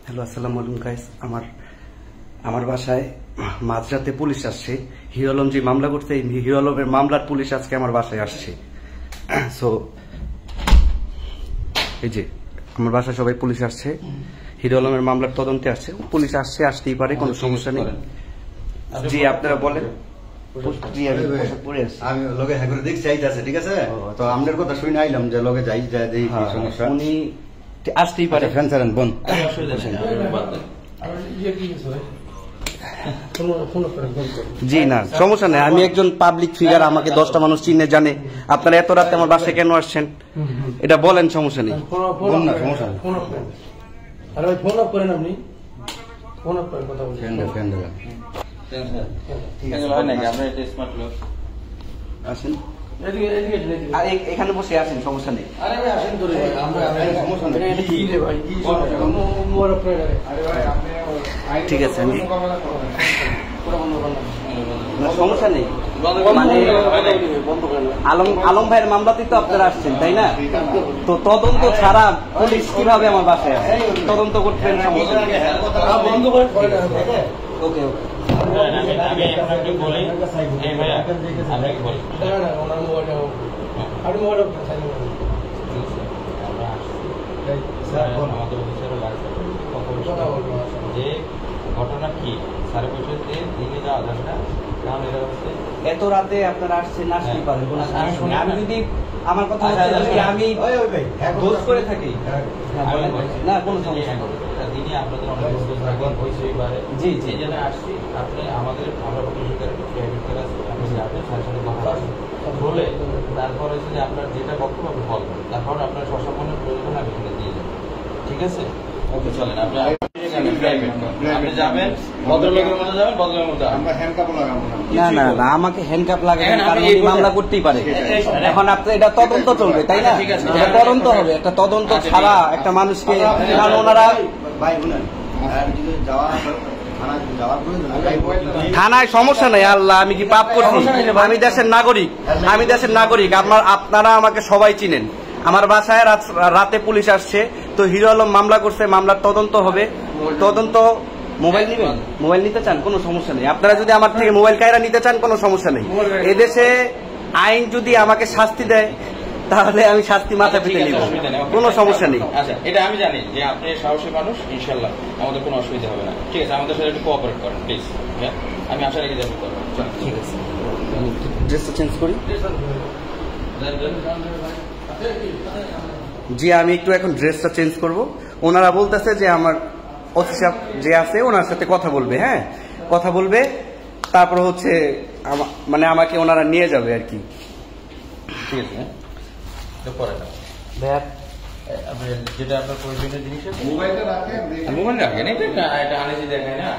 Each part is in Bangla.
হ্যালো, আসসালামু আলাইকুম গাইস। আমার বাসায় মাঝরাতে পুলিশ আসছে। হিরো আলম যে মামলা করছে, এই হিরো আলমের মামলার পুলিশ আজকে আমার বাসায় আসছে। সো এই যে আমার বাসায় সবাই পুলিশ আসছে, হিরো আলমের মামলার তদন্তে আসছে। পুলিশ আসছে, আসতেই পারে, কোনো সমস্যা নেই। জি আপনারা বলেন। আমি লগে হ্যাঁ করে দেখছি আইতাছে, ঠিক আছে? তো আপনার কথা শুনে আইলাম যে লগে যাই যাই সমস্যা উনি আসতেই পারে। ফ্যান সারেন বোন জি না সমস্যা নেই, আমি একজন পাবলিক ফিগার, আমাকে 10টা মানুষ চিনে জানে। আপনারা এত রাতে আমার বাসায় কেন আসছেন এটা বলেন, সমস্যা নেই। সমস্যা আসেন এখানে বসে আসেন, সমস্যা নেই। ঠিক আছে, আমি সমস্যা নেই। মানে আলম ভাইয়ের মামলাতেই তো আপনারা আসছেন, তাই না? তো তদন্ত ছাড়া পুলিশ কিভাবে আমার বাসায় আসে? তদন্ত করতেন, সমস্যা নেই। ওকে ওকে যে ঘটনা কি স্যার বলছেন যে দিনে যাওয়া যাবে না, কারণ এটা হচ্ছে এত রাতে আপনারা আসছেন, আসতেই পারেন, কোনো সমস্যা নেই। আমি যদি আমার কথা হচ্ছে আমি দোষ করে থাকি, না কোনো সমস্যা নেই। দিনে আপনাদের অনেক হয়েছেই পারে। জি জি, জন্য আসছি। আপনি আমাদের আমরা আপনি যাবেন, স্যারের সাথে কথা বলে তারপর হচ্ছে যে আপনার যেটা বক্তব্য আপনি বলবেন, তারপর আপনার সসম্মানের প্রয়োজন আমি এখানে দিয়ে যাবেন, ঠিক আছে? ওকে চলেন, আপনি যাবেন ভদ্রলোকের মতো যাবেন, ভদ্রলোকের মতো। আমরা হ্যান্ডকাপ লাগাবো না, না না, আমাকে হ্যান্ডকাপ লাগাবেন, কারণ উনি মামলা করতেই পারে। এখন আপনি এটা তদন্ত চলবে, তাই না? এটা তদন্ত হবে, একটা তদন্ত ছাড়া একটা মানুষকে, কারণ ওনারা থানায় সমস্যা নেই। আল্লাহ, আমি কি পাপ করছি? আমি দেশের নাগরিক, আমি দেশের নাগরিক। আপনারা আমাকে সবাই চিনেন। আমার বাসায় রাতে পুলিশ আসছে, তো হিরো আলম মামলা করছে, মামলার তদন্ত হবে। তদন্ত মোবাইল নিবেন, মোবাইল নিতে চান, কোনো সমস্যা নেই। আপনারা যদি আমার থেকে মোবাইল কায়রা নিতে চান, কোনো সমস্যা নেই। এদেশে আইন যদি আমাকে শাস্তি দেয়, তাহলে আমি শাস্তি মাথা পেতে নিব, কোনো সমস্যা নেই। আচ্ছা, এটা আমি জানি যে আপনি সাহসী মানুষ, ইনশাল্লাহ আমাদের কোনো অসুবিধা হবে না। ঠিক আছে, আমাদের সাথে একটু কোঅপারেট করেন প্লিজ। আমি আশা রেখে যাবো। ঠিক আছে, ড্রেসটা চেঞ্জ করি। জি, আমি একটু এখন ড্রেসটা চেঞ্জ করব। ওনারা বলতেছে যে আমার অফিসার যে আছে ওনার সাথে কথা বলবে, হ্যাঁ কথা বলবে, তারপর হচ্ছে মানে আমাকে ওনারা নিয়ে যাবে আর কি। ঠিক আছে, যেটা আপনার প্রয়োজনীয় জিনিস আছে মোবাইলটা রাখেন, মোবাইল রাখেন, এটা আনেছি দেখায় না।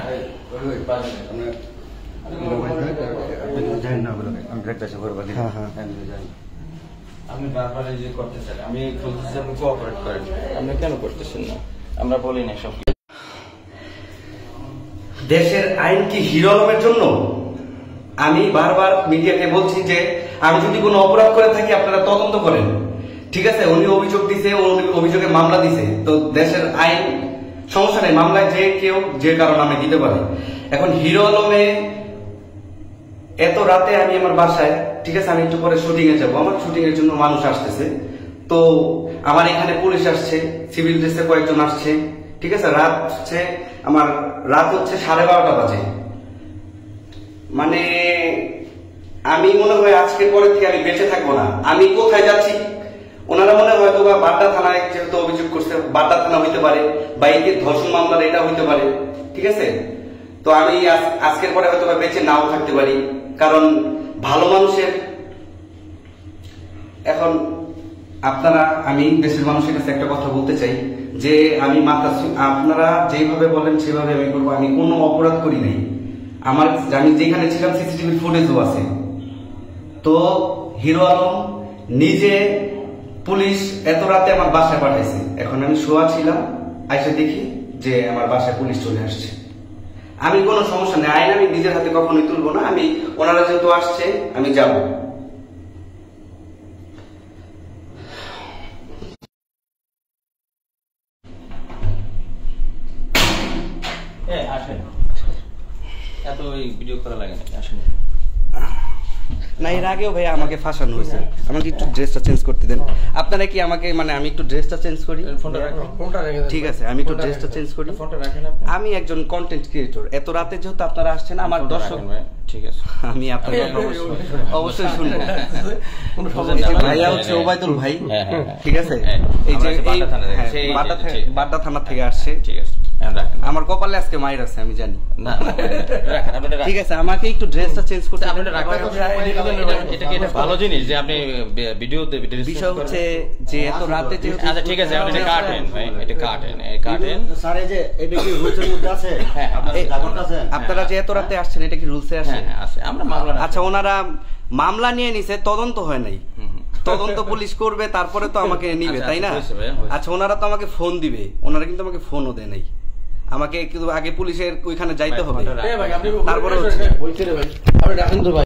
আপনি বারবার যে করতে চান, আমি বলতেছি আপনি কোঅপারেট করেন, আপনি কেন করতেছেন না? আমরা বলি না সব। দেশের আইন কি হিরো আলমের জন্য? আমি বারবার মিডিয়াকে বলছি যে আমি যদি কোনো অপরাধ করে থাকি আপনারা তদন্ত করেন, ঠিক আছে? উনি অভিযোগ দিছে, অভিযোগে মামলা দিছে, তো দেশের আইন সমস্যা নেই, মামলায় যে কেউ যে কারণ আমি দিতে পারে। এখন হিরো আলমে এত রাতে আমি আমার বাসায়, ঠিক আছে, আমি একটু পরে শুটিং এ যাবো, আমার শুটিং এর জন্য মানুষ আসতেছে, তো আমার এখানে পুলিশ আসছে, সিভিল ড্রেসে কয়েকজন আসছে, ঠিক আছে? রাত হচ্ছে 12:30 বাজে। মানে আমি মনে হয় আজকের পরে থেকে আমি বেঁচে থাকবো না। আমি কোথায় যাচ্ছি, ওনারা মনে হয় হয়তো বা বাড্ডা থানায় যেহেতু অভিযোগ করছে, বাড্ডা থানা হইতে পারে, বা এই ধর্ষণ মামলার এটা হইতে পারে, ঠিক আছে? তো আমি আজকের পরে হয়তো বা বেঁচে নাও থাকতে পারি, কারণ ভালো মানুষের এখন আপনারা, আমি দেশের মানুষের কাছে একটা কথা বলতে চাই যে আমি আপনারা যেভাবে বলেন সেভাবে আমি করবো। আমি কোনো অপরাধ করি নাই, আমি যেখানে ছিলাম সিসিটিভি ফুটেজও আছে। তো হিরো আলম নিজে পুলিশ এত রাতে আমার বাসায় পাঠাইছে। এখন আমি শোয়া ছিলাম, আইসা দেখি যে আমার বাসায় পুলিশ চলে আসছে। আমি কোনো সমস্যা নেই, আইন আমি নিজের হাতে কখনোই তুলবো না। আমি ওনারা যেহেতু আসছে আমি যাব। এত ওই ভিডিও করা লাগে না, আসেন। না এর আগেও ভাই আমাকে ফাঁসানো হয়েছে, আমাকে একটু ড্রেসটা চেঞ্জ করতে দেন। আপনারা কি আমাকে মানে আমি একটু ড্রেসটা চেঞ্জ করি? ফোনটা রাখেন, ঠিক আছে আমি একটু ড্রেসটা চেঞ্জ করি। ফোনটা রাখেন আপনি। আমি একজন কন্টেন্ট ক্রিয়েটর, এত রাতে যেহেতু আপনারা আসছেন আমার ফোনটা দর্শক, রাখেন ভাই, ঠিক আছে। আমি আপনার কথা অবশ্যই শুনবো। বুঝলেন না, ভাইয়া হচ্ছে ওবায়দুল ভাই, হ্যাঁ, হ্যাঁ, হ্যাঁ। ঠিক আছে, হ্যাঁ, এই যে আমরা হচ্ছে বাড্ডা থানা থেকে, হ্যাঁ, সেই- বাড্ডা থানা থেকে আসছে। ঠিক আছে, হ্যাঁ, রাখেন। আমার কপালে আজকে মায়ের আছে আমি জানি। না, না, রাখেন, আপনি রাখেন। ঠিক আছে আমাকে একটু ড্রেসটা চেঞ্জ করতে আপনি দেন। রাখেন। এটা কি এটা ভালো জিনিস যে আপনি ভিডিওতে বিষয় হচ্ছে যে এত রাতে যেহেতু আচ্ছা ঠিক আছে, আপনি এটা কাটেন ভাই, এটা কাটেন। স্যার এই যে এটা কি রুলসের মধ্যে আছে? হ্যাঁ, আপনারা এই- যা করতেছেন আপনারা যে এত রাতে আসছেন এটা কি রুলসে আসে? হ্যাঁ, আছে, আমরা মামলা রাখি। আচ্ছা ওনারা মামলা নিয়ে নিছে, তদন্ত হয় নাই, তদন্ত পুলিশ করবে তারপরে তো আমাকে নিবে, আচ্ছা, তাই না? হয়েছে ভাইয়া, হয়েছে। আচ্ছা ওনারা তো আমাকে ফোন দিবে, ওনারা কিন্তু আমাকে ফোনও দেয় নাই, আমাকে কিন্তু আগে পুলিশের ওইখানে যাইতে হবে, ফোনটা রাখেন। তারপরে হচ্ছে ভাই আপনি রাখেন তো ভাই।